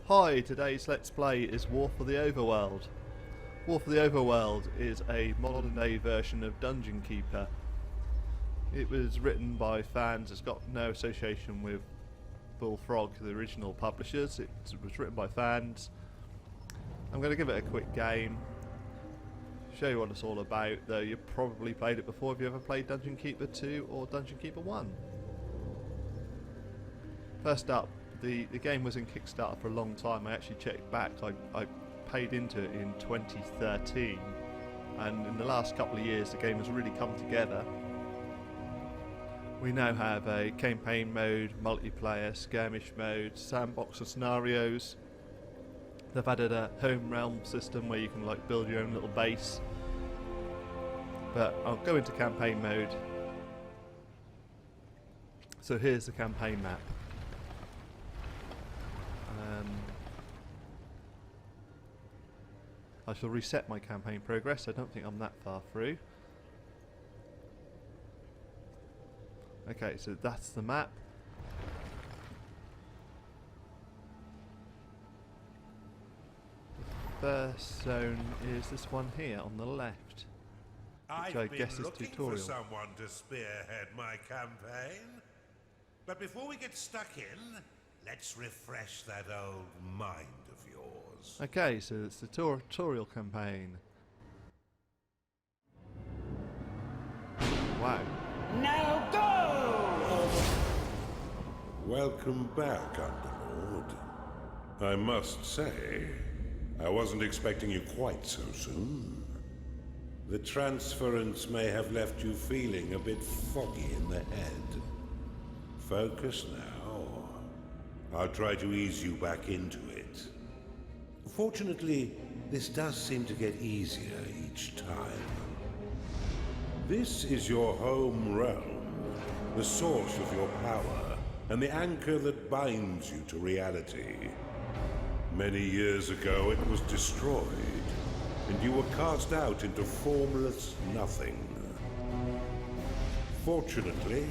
Hi, today's Let's Play is War for the Overworld. War for the Overworld is a modern day version of Dungeon Keeper. It was written by fans, it's got no association with Bullfrog, the original publishers. It was written by fans. I'm going to give it a quick game, show you what it's all about, though you've probably played it before if you ever played Dungeon Keeper 2 or Dungeon Keeper 1. First up, the game was in Kickstarter for a long time. I actually checked back. I paid into it in 2013, and in the last couple of years the game has really come together. We now have a campaign mode, multiplayer, skirmish mode, sandbox of scenarios. They've added a home realm system where you can like build your own little base. But I'll go into campaign mode. So here's the campaign map. I shall reset my campaign progress. I don't think I'm that far through. Okay, so that's the map. The first zone is this one here on the left, which I guess is tutorial. For someone to spearhead my campaign. But before we get stuck in, let's refresh that old mind of yours. Okay, so it's the tutorial campaign. Wow. Now go! Welcome back, Underlord. I must say, I wasn't expecting you quite so soon. The transference may have left you feeling a bit foggy in the head. Focus now. I'll try to ease you back into it. Fortunately, this does seem to get easier each time. This is your home realm, the source of your power, and the anchor that binds you to reality. Many years ago it was destroyed, and you were cast out into formless nothing. Fortunately,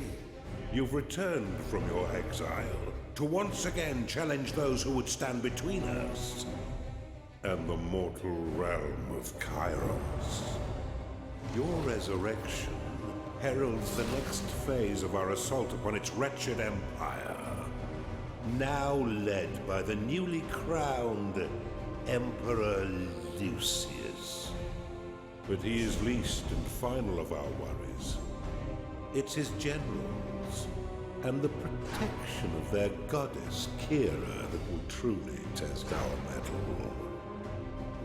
you've returned from your exile to once again challenge those who would stand between us and the mortal realm of Kairos. Your resurrection heralds the next phase of our assault upon its wretched empire, now led by the newly crowned Emperor Lucius. But he is least and final of our worries. It's his generals and the protection of their goddess Kira that will truly test our mettle.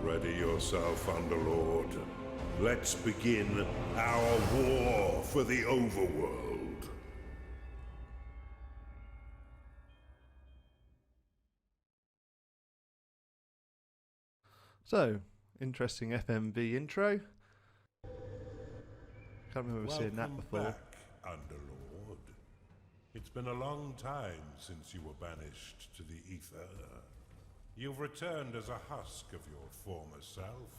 Ready yourself, Underlord. Let's begin our war for the Overworld. So, interesting FMV intro. Can't remember seeing that before. Welcome back, Underlord. It's been a long time since you were banished to the ether. You've returned as a husk of your former self,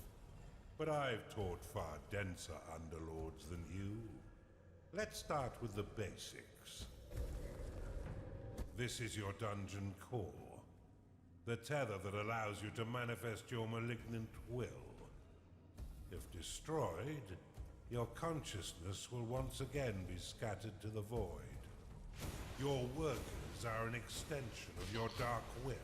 but I've taught far denser Underlords than you. Let's start with the basics. This is your dungeon core, the tether that allows you to manifest your malignant will. If destroyed, your consciousness will once again be scattered to the void. Your workers are an extension of your dark will.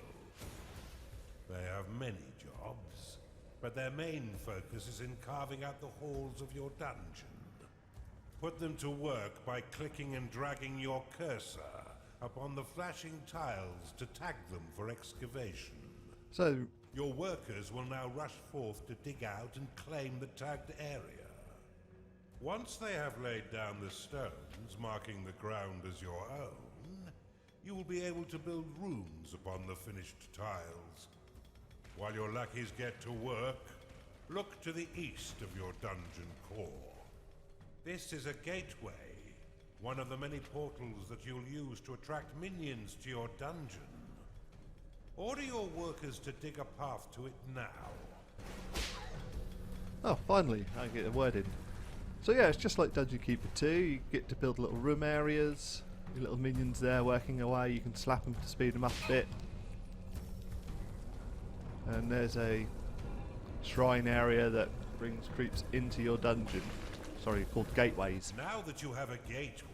They have many jobs, but their main focus is in carving out the halls of your dungeon. Put them to work by clicking and dragging your cursor upon the flashing tiles to tag them for excavation. So, your workers will now rush forth to dig out and claim the tagged area. Once they have laid down the stones, marking the ground as your own, you will be able to build rooms upon the finished tiles. While your lackeys get to work, look to the east of your dungeon core. This is a gateway, one of the many portals that you'll use to attract minions to your dungeon. Order your workers to dig a path to it now. oh, finally, I get a word in. So yeah, it's just like Dungeon Keeper 2. You get to build little room areas, your little minions there working away. You can slap them to speed them up a bit. And there's a shrine area that brings creeps into your dungeon. Sorry, called gateways. Now that you have a gateway,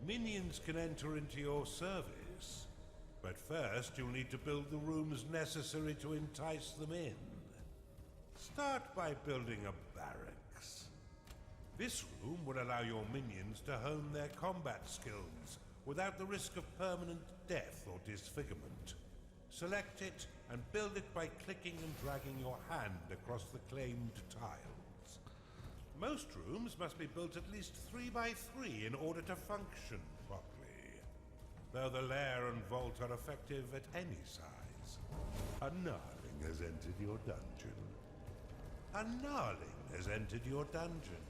minions can enter into your service. But first, you'll need to build the rooms necessary to entice them in. Start by building a barracks. This room will allow your minions to hone their combat skills without the risk of permanent death or disfigurement. Select it and build it by clicking and dragging your hand across the claimed tiles. Most rooms must be built at least 3 by 3 in order to function properly, though the lair and vault are effective at any size. A gnarling has entered your dungeon. A gnarling has entered your dungeon.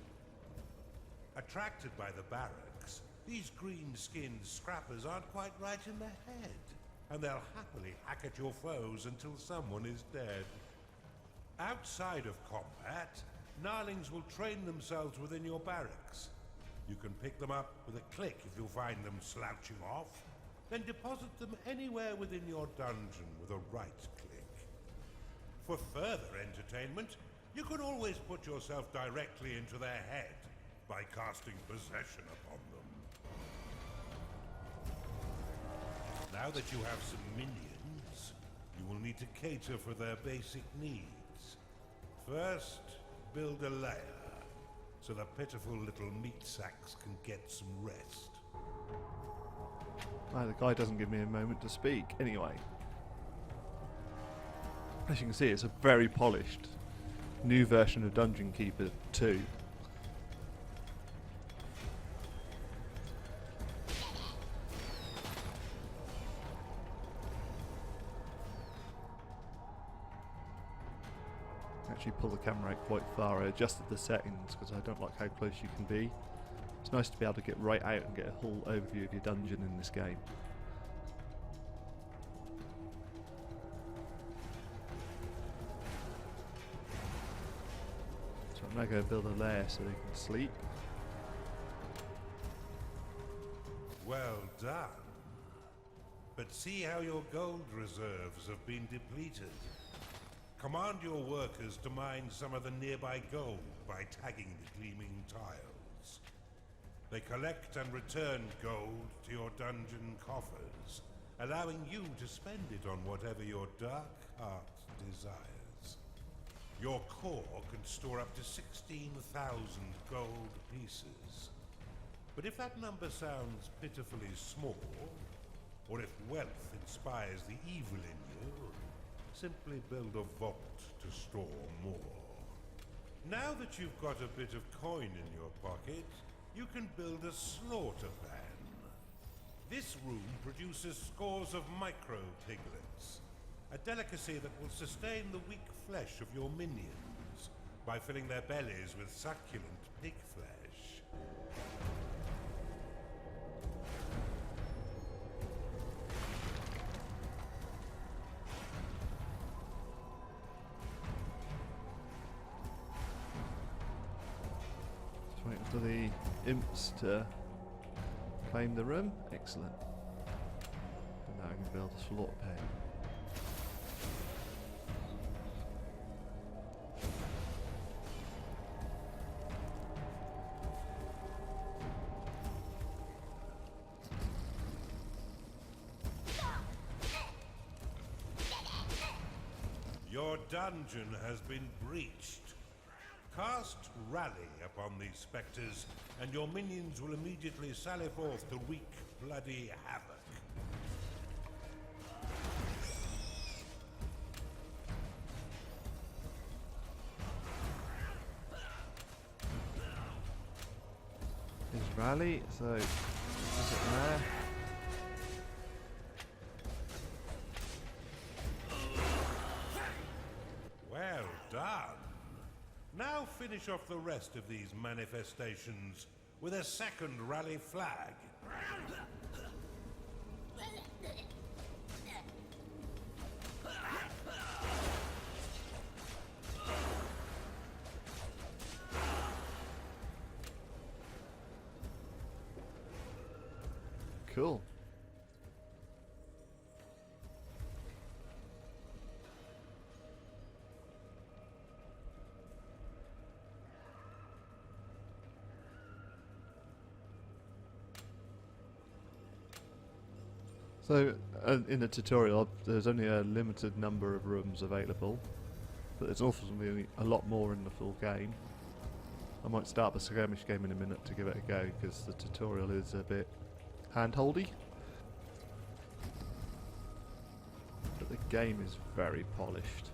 Attracted by the barracks, these green-skinned scrappers aren't quite right in the head, and they'll happily hack at your foes until someone is dead. Outside of combat, gnarlings will train themselves within your barracks. You can pick them up with a click if you find them slouching off, then deposit them anywhere within your dungeon with a right click. For further entertainment, you can always put yourself directly into their head by casting possession upon them. Now that you have some minions, you will need to cater for their basic needs. First, build a lair, so the pitiful little meat sacks can get some rest. Ah, the guy doesn't give me a moment to speak. Anyway, as you can see, it's a very polished new version of Dungeon Keeper 2. Actually pull the camera out quite far. I adjusted the settings because I don't like how close you can be. It's nice to be able to get right out and get a whole overview of your dungeon in this game. So I'm now going to build a lair so they can sleep. Well done. But see how your gold reserves have been depleted. Command your workers to mine some of the nearby gold by tagging the gleaming tiles. They collect and return gold to your dungeon coffers, allowing you to spend it on whatever your dark heart desires. Your core can store up to 16,000 gold pieces. But if that number sounds pitifully small, or if wealth inspires the evil in you, simply build a vault to store more. Now that you've got a bit of coin in your pocket, you can build a slaughter pan. This room produces scores of micro-piglets, a delicacy that will sustain the weak flesh of your minions by filling their bellies with succulent pig flesh. Waiting for the imps to claim the room. Excellent. And now I can build a slaughter pen. Your dungeon has been breached. Cast Rally upon these spectres, and your minions will immediately sally forth to wreak bloody havoc. Is Rally, so is it there? Well done. Now finish off the rest of these manifestations with a second rally flag. Cool. So, in the tutorial, there's only a limited number of rooms available, but there's ultimately a lot more in the full game. I might start the skirmish game in a minute to give it a go, because the tutorial is a bit hand-holdy. But the game is very polished.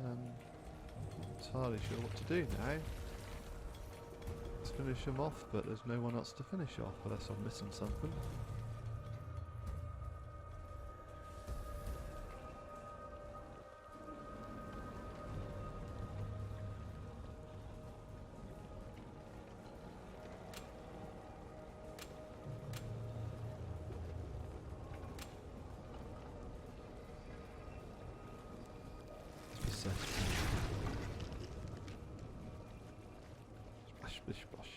Not entirely sure what to do now. Let's finish them off, but there's no one else to finish off unless I'm missing something. Splash, splish, splash.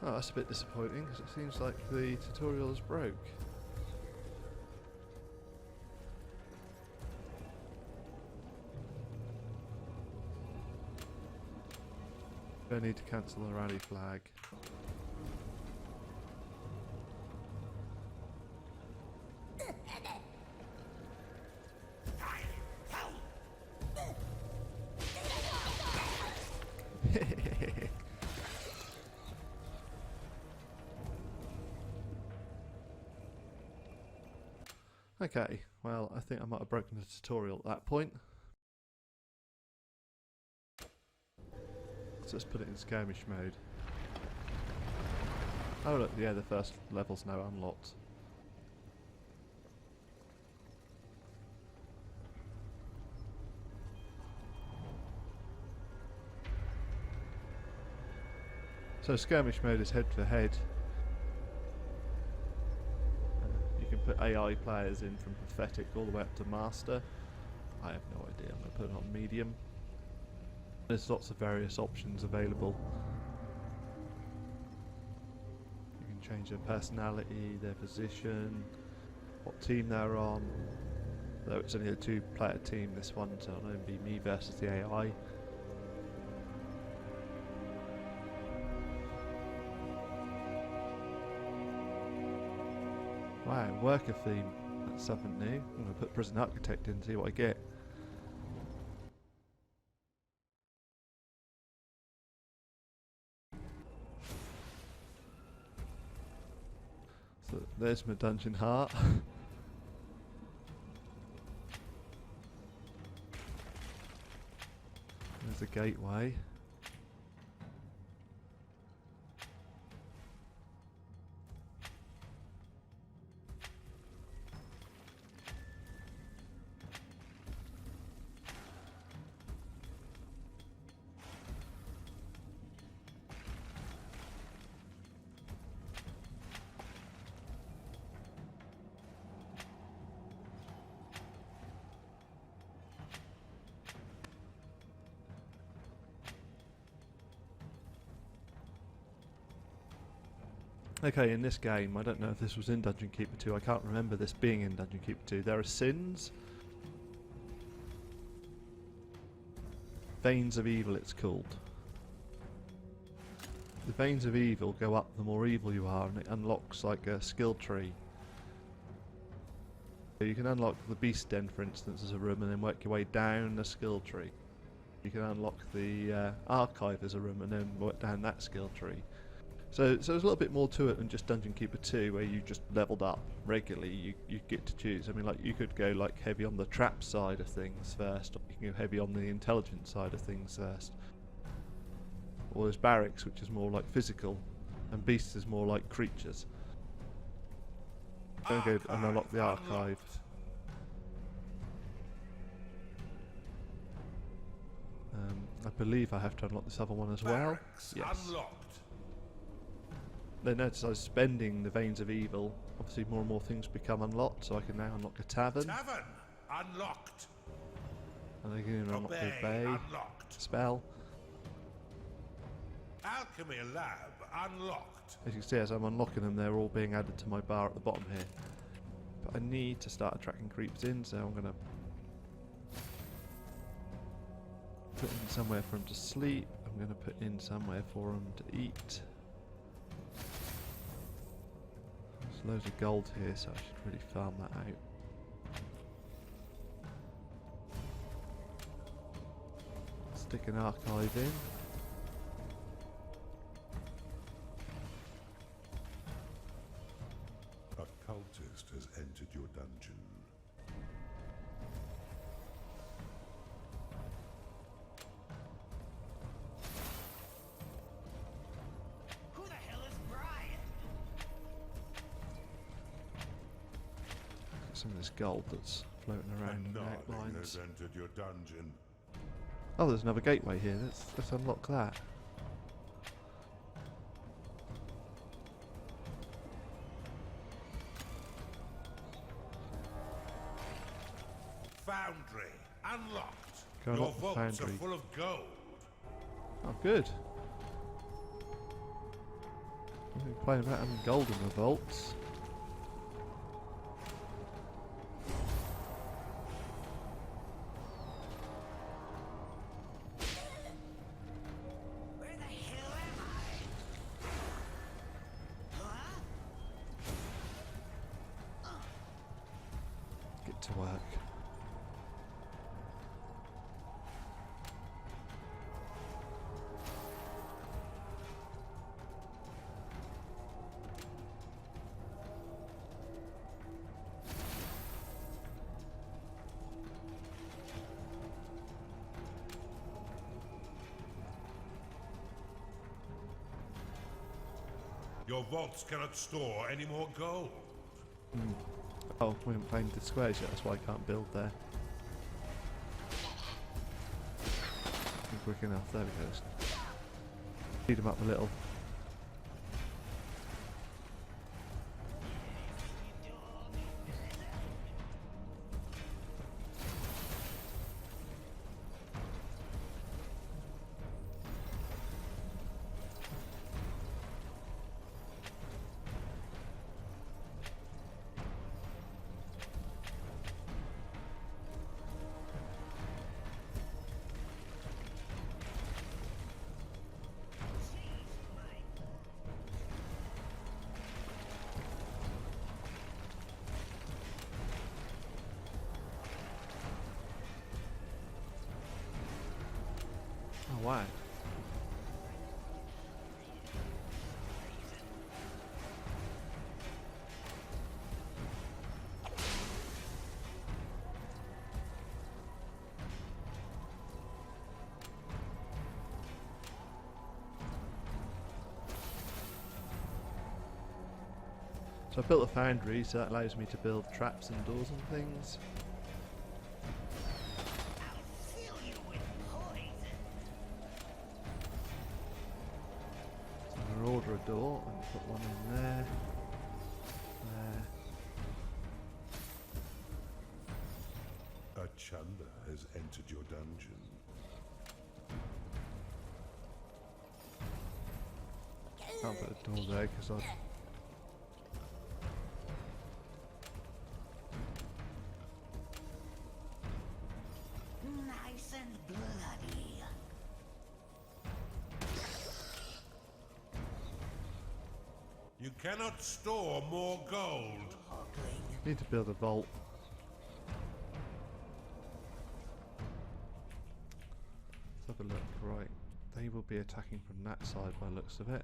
Oh, that's a bit disappointing, because it seems like the tutorial is broke. I need to cancel the rally flag. Okay, well, I think I might have broken the tutorial at that point. So let's put it in skirmish mode. Oh look, yeah, the first level's now unlocked. So skirmish mode is head to head. You can put AI players in from pathetic all the way up to master. I have no idea, I'm going to put it on medium. There's lots of various options available. You can change their personality, their position, what team they're on. Though it's only a 2-player team, this one, so it'll only be me versus the AI. Wow, worker theme. That's something new. I'm going to put Prison Architect in and see what I get. So there's my dungeon heart. There's the gateway. Okay, in this game, I don't know if this was in Dungeon Keeper 2, I can't remember this being in Dungeon Keeper 2, there are sins. Veins of Evil it's called. The Veins of Evil go up the more evil you are, and it unlocks like a skill tree. So you can unlock the Beast Den, for instance, as a room, and then work your way down the skill tree. You can unlock the Archive as a room, and then work down that skill tree. So there's a little bit more to it than just Dungeon Keeper 2, where you just leveled up regularly. You get to choose. I mean, like, you could go like heavy on the trap side of things first, or you can go heavy on the intelligence side of things first. Or there's Barracks, which is more like physical, and Beasts is more like creatures. I'm going to go and unlock the Archive. I believe I have to unlock this other one as well. Yes. Unlocked. Then notice I was spending the veins of evil. Obviously more and more things become unlocked, so I can now unlock a tavern. Tavern unlocked. And I can unlock the Obey bay unlocked. spell. Alchemy lab unlocked. As you can see, as I'm unlocking them, they're all being added to my bar at the bottom here. But I need to start attracting creeps in, so I'm going to put in somewhere for them to sleep. I'm going to put in somewhere for them to eat. There's loads of gold here, so I should really farm that out. Stick an archive in. A cultist has entered your dungeon. Who the hell is Brian? Got some of this gold that's floating around in the Nothing outlines. has entered your dungeon. Oh, there's another gateway here. Let's unlock that. Foundry unlocked. Go Your unlock the vaults are foundry. full of gold. Oh, good. I've been playing about having gold in the vaults. Where the hell am I? Huh? Get to work. Your vaults cannot store any more gold. Oh, we haven't painted the squares yet, that's why I can't build there. Quick enough, there we go. Speed them up a little. Oh wow. So I built a foundry, so that allows me to build traps and doors and things. I'll fill you with poison. So I'm going to order a door and put one in there. There. A Chunder has entered your dungeon. Can't put a door there because I. Nice and bloody. You cannot store more gold. Ogling. Need to build a vault. Let's have a look. Right, they will be attacking from that side by the looks of it.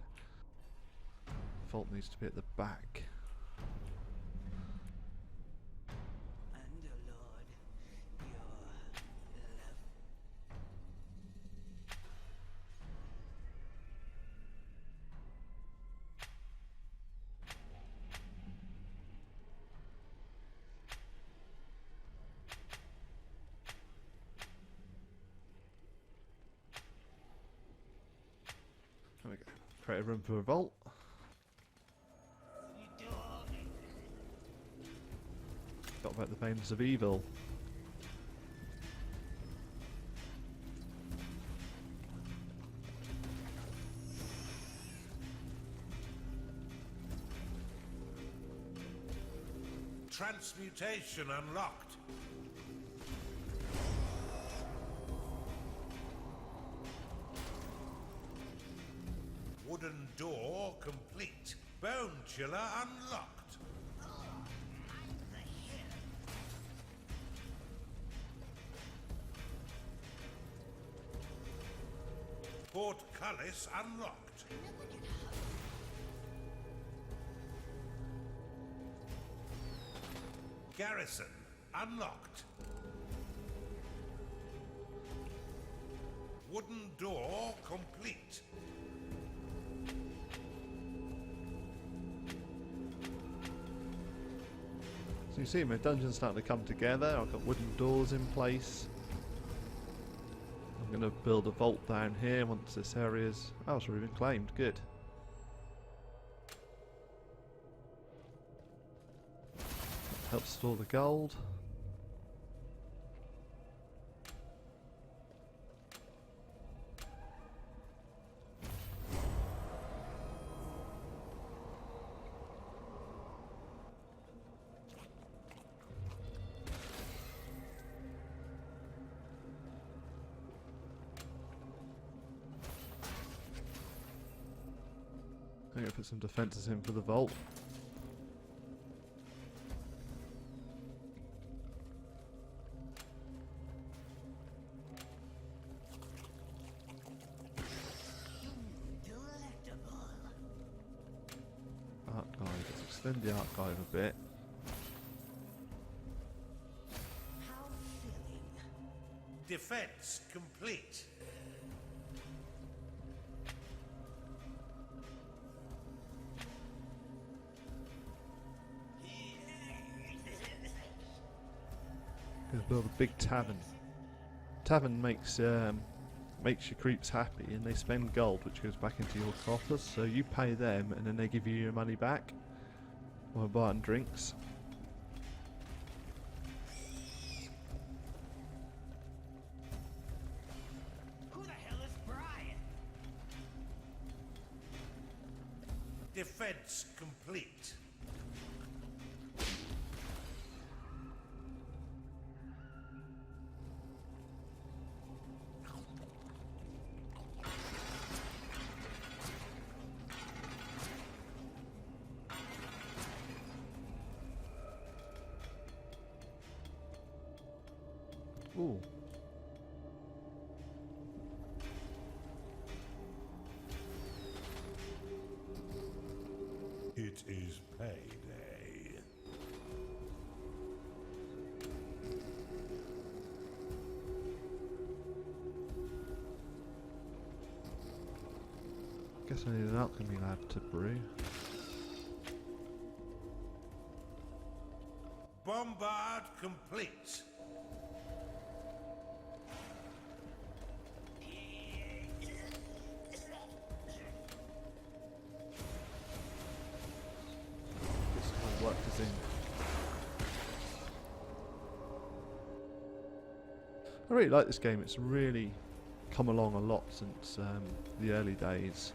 Vault needs to be at the back. Underlord, your love. There we go. Create a room for a vault. Forgot about the veins of evil. Transmutation unlocked. Wooden door complete. Bone chiller unlocked. Portcullis unlocked. Garrison unlocked. Wooden door complete. So you see my dungeon's starting to come together. I've got wooden doors in place. I'm going to build a vault down here once this area's... Oh, it's already been claimed. Good. Helps store the gold. I'm going to put some defences in for the vault. Delectable. Archive. Let's extend the archive a bit. How filling. Defense complete. Gonna build a big tavern. Tavern makes your creeps happy, and they spend gold, which goes back into your coffers. So you pay them, and then they give you your money back while buying drinks. Who the hell is Brian? Defense complete. Ooh. It is payday. Guess I need an alchemy lab to brew. Bombard complete. This all worked as in. I really like this game. It's really come along a lot since the early days.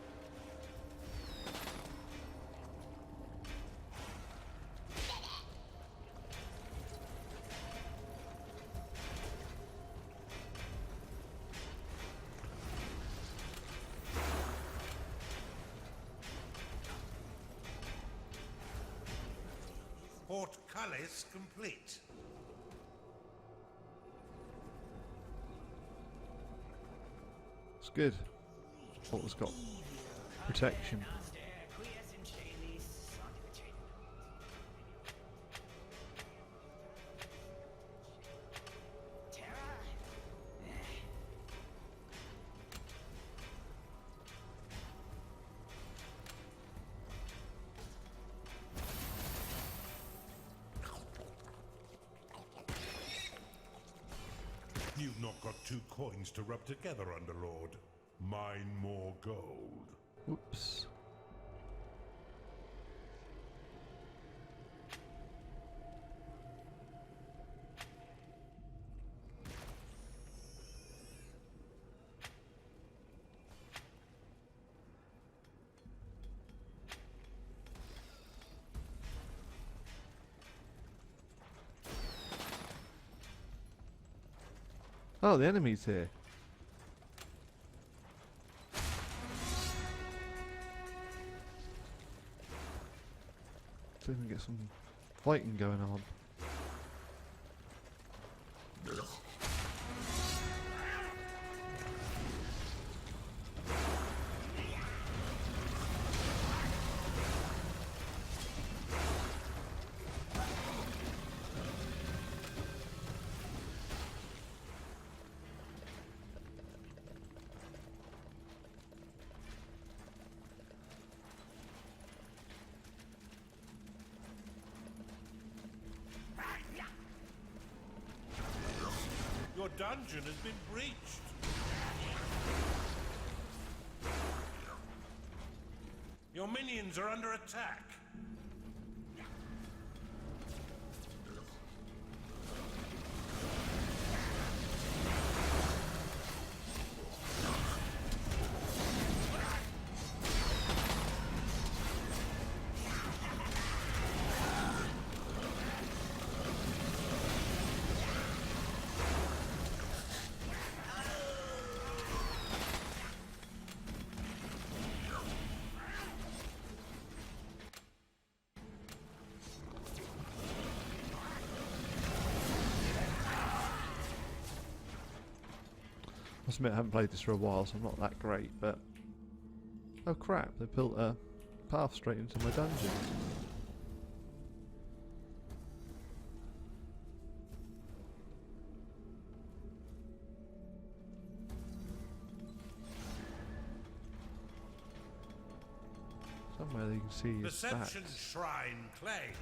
Portcullis complete. It's good. Vault's got protection. You've not got 2 coins to rub together, Underlord. Mine more gold. Whoops. Oh, the enemy's here. So we can get some fighting going on. Your dungeon has been breached. Your minions are under attack. I must admit I haven't played this for a while, so I'm not that great, but... Oh crap, they built a path straight into my dungeon. Somewhere you can see his Perception stats. Shrine claim.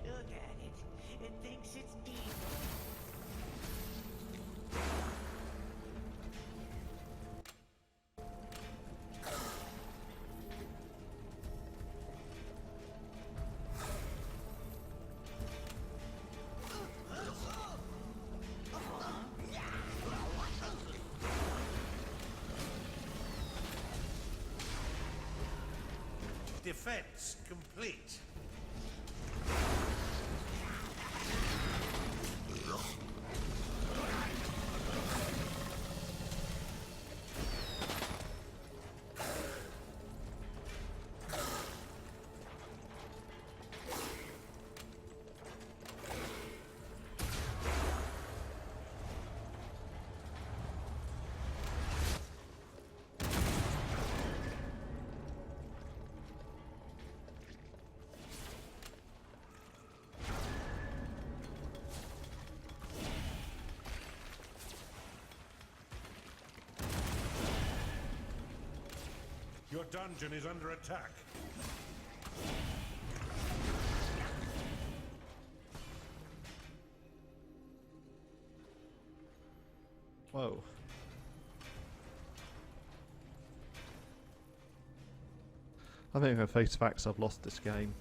Look at it. It thinks it's evil. Defense complete. Your dungeon is under attack. Whoa. I think I face facts I've lost this game.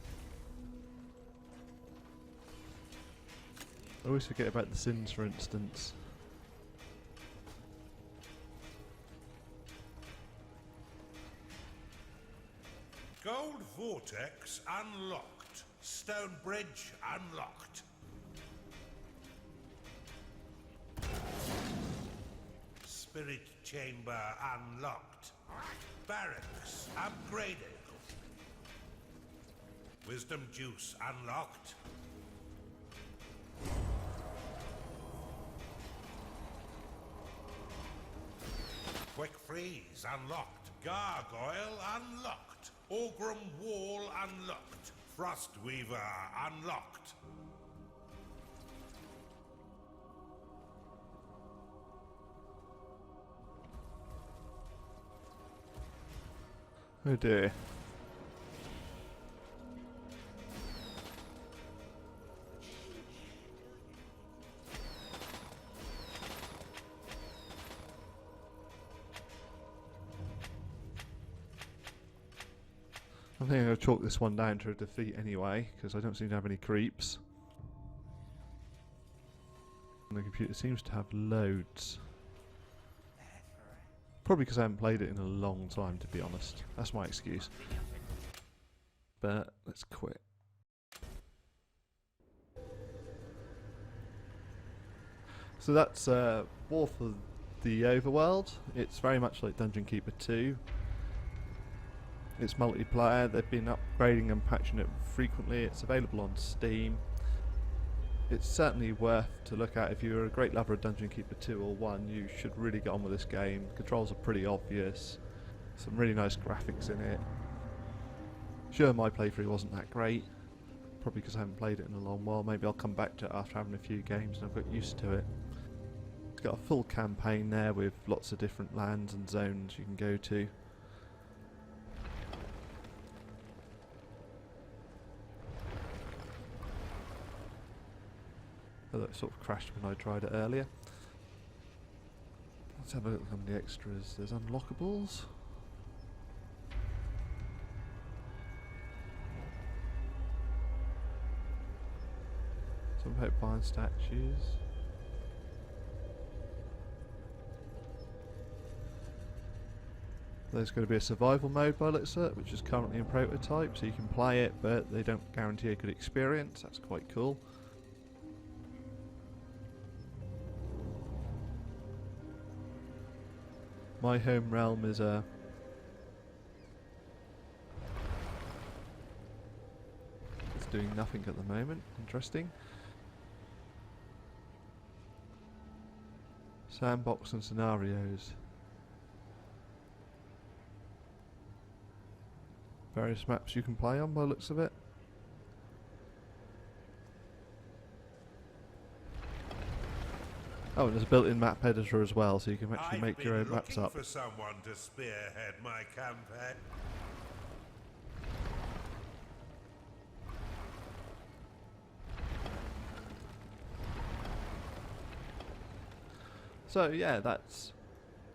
I always forget about the sins, for instance. Gold Vortex unlocked. Stone bridge unlocked. Spirit chamber unlocked. Barracks upgraded. Wisdom juice unlocked. Quick freeze unlocked. Gargoyle unlocked. Orgrim wall unlocked. Frostweaver unlocked. Oh dear. I think I'm going to chalk this one down to a defeat anyway, because I don't seem to have any creeps. And the computer seems to have loads. Probably because I haven't played it in a long time, to be honest. That's my excuse. But let's quit. So that's War for the Overworld. It's very much like Dungeon Keeper 2. It's multiplayer. They've been upgrading and patching it frequently. It's available on Steam. It's certainly worth to look at. If you're a great lover of Dungeon Keeper 2 or 1, you should really get on with this game. Controls are pretty obvious. Some really nice graphics in it. Sure, my playthrough wasn't that great. Probably because I haven't played it in a long while. Maybe I'll come back to it after having a few games and I've got used to it. It's got a full campaign there with lots of different lands and zones you can go to. Although it sort of crashed when I tried it earlier. Let's have a look at the extras. There's unlockables. Some hope buying statues. There's going to be a survival mode by the looks of it, which is currently in prototype, so you can play it, but they don't guarantee a good experience. That's quite cool. My home realm is it's doing nothing at the moment. Interesting. Sandbox and scenarios. Various maps you can play on by the looks of it. Oh, and there's a built-in map editor as well, so you can actually make your own maps up. I've been looking for someone to spearhead my campaign. So yeah, that's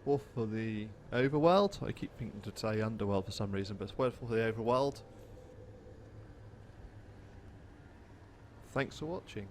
War for the Overworld. I keep thinking to say Underworld for some reason, but it's War for the Overworld. Thanks for watching.